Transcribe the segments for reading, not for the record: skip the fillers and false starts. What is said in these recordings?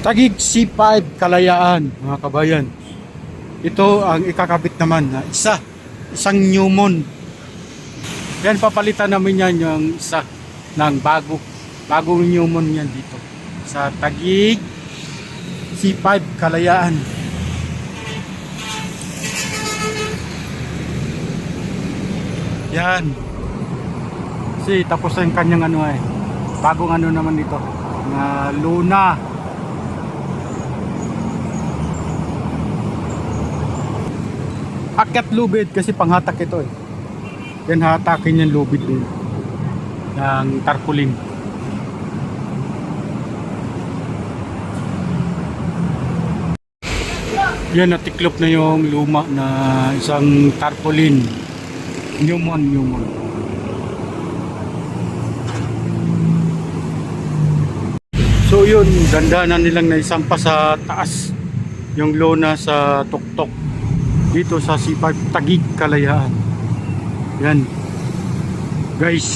Taguig C5 Kalayaan, mga kabayan. Ito ang ikakabit naman na isang Newmon. Yan, papalitan namin yan yung isa ng bagong Newmon yan dito sa Taguig C5 Kalayaan. Yan. Kasi tapos ang kanyang bagong naman dito na Luna. Akyat lubid kasi panghatak ito eh. Yan, hatakin yung lubid din ng tarpaulin. Yan, natiklop na yung luma na isang tarpaulin. Newmon. So yun, ganda na nilang naisampa sa taas yung lona sa tuktok dito sa C5 Taguig Kalayaan. Yan guys,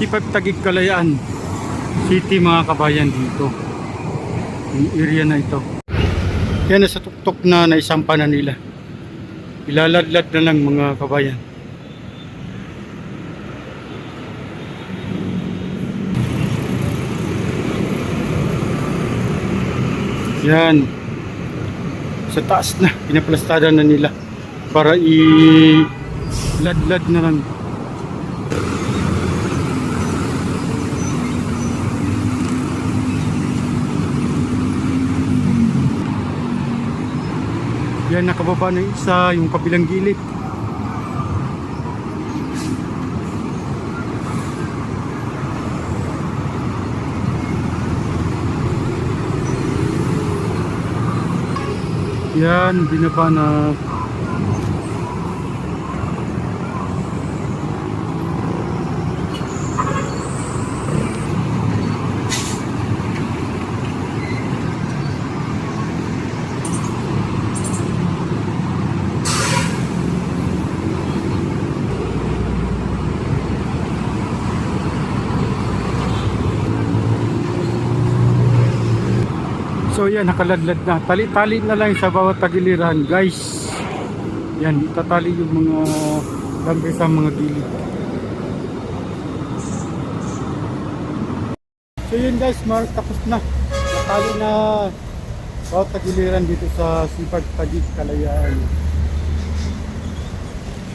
C5 Taguig Kalayaan City, mga kabayan, dito yung area na ito. Yan, nasa tuktok na naisampa na nila, ilaladlad na lang, mga kabayan. Yan, sa taas na pinaplastada na nila para i-ladlad na lang. Yan, nakababa na isa, yung kabilang gilid. Yan, binaba na. So yan, nakaladlad na. Tali-tali na lang sa bawat tagiliran, guys. Yan, itatali yung mga lambi sa mga gilid. So yun guys, tapos na. Natali na bawat tagiliran dito sa C5 Taguig Kalayaan.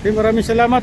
Okay, maraming salamat.